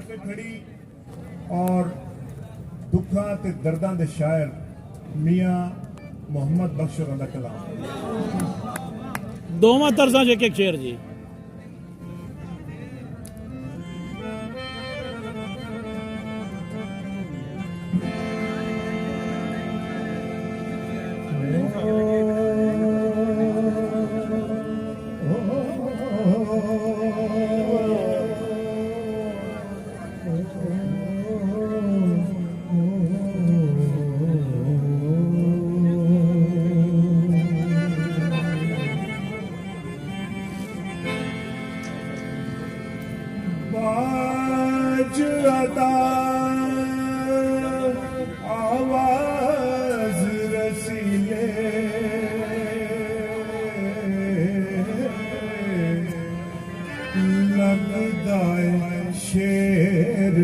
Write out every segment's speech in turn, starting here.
से खड़ी और दुखा ते दर्दां दे शायर मियां मोहम्मद बख्श होरां दा कलाम। दोवां तर्जां च एक शेर जी। बाज अदा आवाज रसीले लगदा है शेर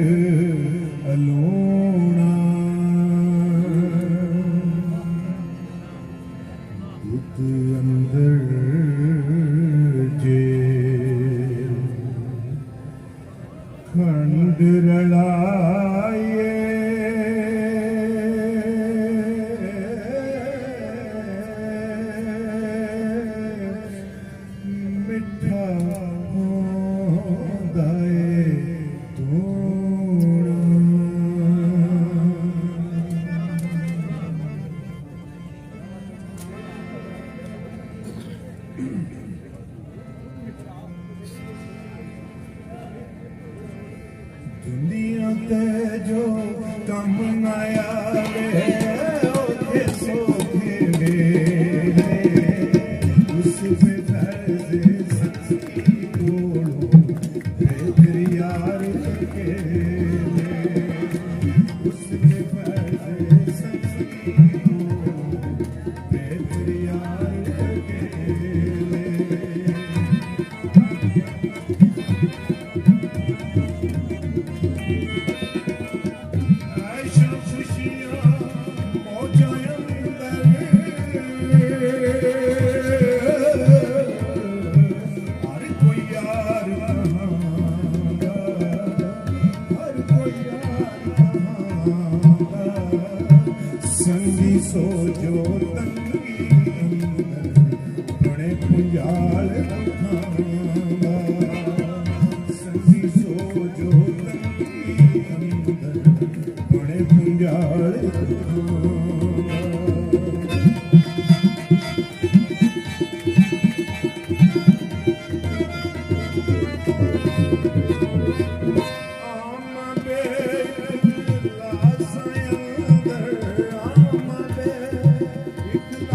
अलूना दुध अंदर जे खंड रड़ाए मिठा होंदा है धूना। दुनिया ते जो कम न आवे ओथे सोखे मेरे उस पे फैज़े सच्ची बोलो फिर यार के उस पे फैज़े सच्ची बोलो फिर यार के संगी सो जो तंगी बड़े पुंजाल संगी सो जो तंगी बड़े पुंजाल एक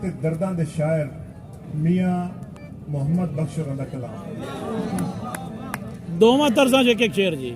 ਤੇ ਦਰਦਾਂ ਦੇ ਸ਼ਾਇਰ ਮੀਆਂ ਮੁਹੰਮਦ ਬਖਸ਼ ਹੋਰਾਂ ਦਾ ਕਲਾਮ। दोवां तर्जां च एक शेर जी।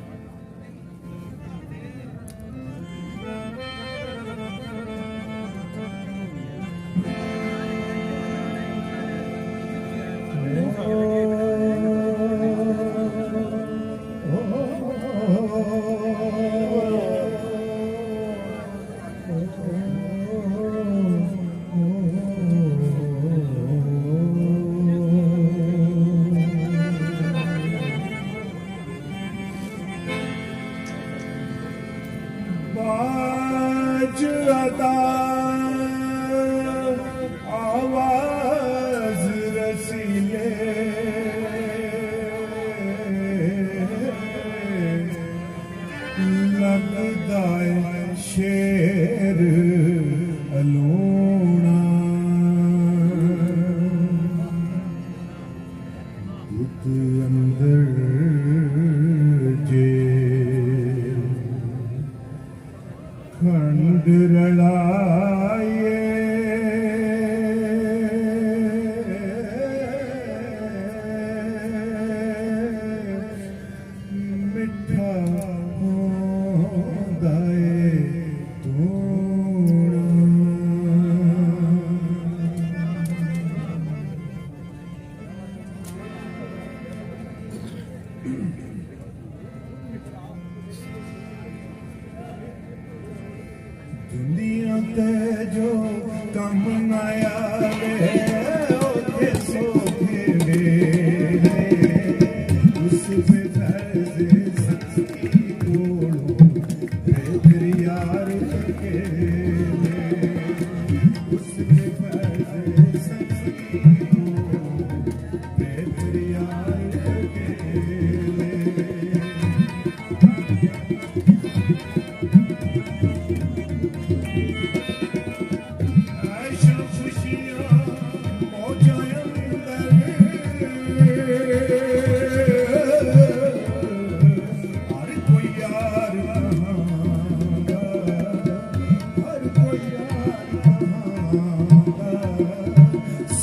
बाज अदा आवाज रसीले लगदा है शेर अलूना दुध अंदर जे खंड रलाए मिठा होंदा है तूना। दुनिया ते जो कम आया वे ओथे सोखे मेरे उस पे दर्द सच्ची बोलो तेरी यार के उस पे दर्द सच्ची बोलो तेरी यार के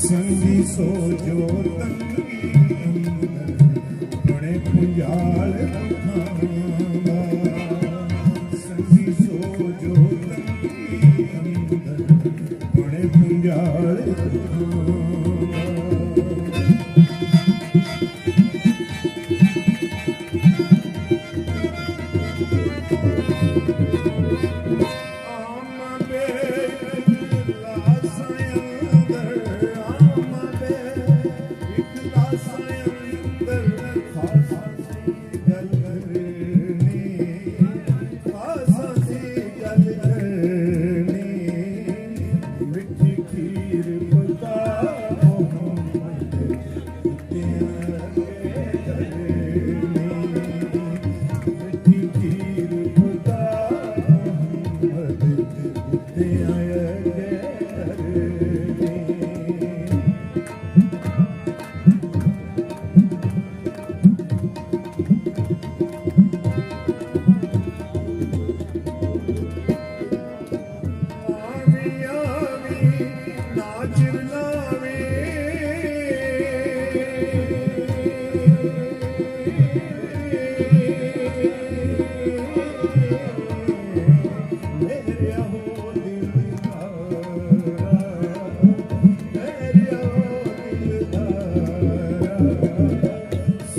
संगी सो जो तंगी अंदर बड़े पुंजाल संगी सो जो तंगी अंदर बड़े पुंजाल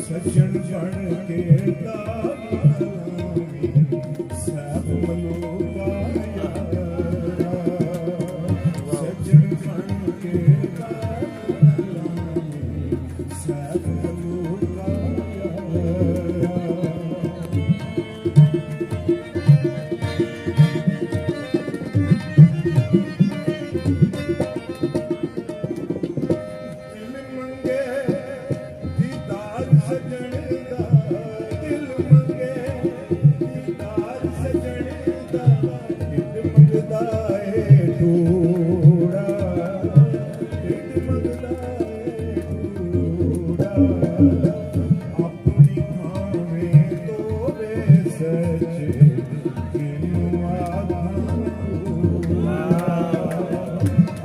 सजन बन के सब मनो सजन बन के सब मनो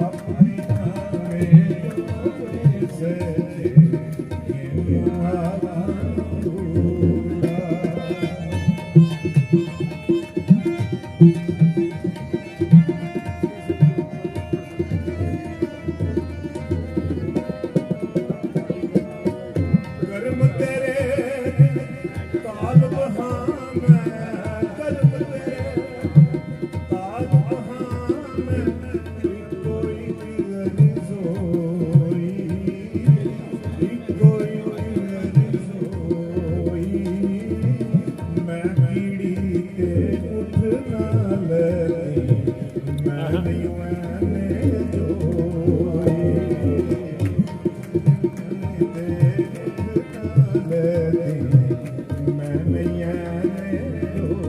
अपनी मैं कर्म तेरे ताज कहाँ मैं कोई रज़ोई कोई रज़ोई मैं कीड़ी ते उठ ना लगी मैं नहीं मैंने जोई मैं नहीं मैंने जोई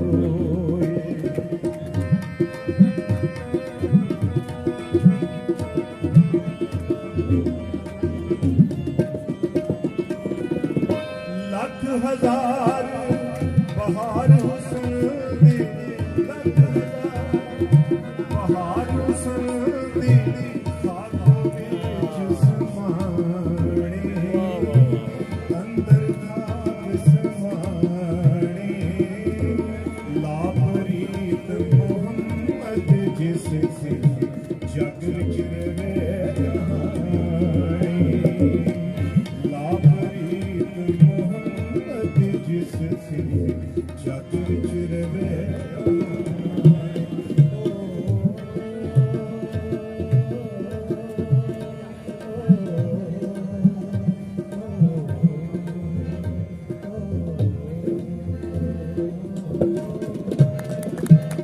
लख हजार बहार हुस्न दी लख हजार बहार हुस्न दी खाको विच समाणी अंदर खाक समाणी लापरीत मोहम्मद जिस जग विच रवे लापरीत मोहम्मद जिस जग विच रवे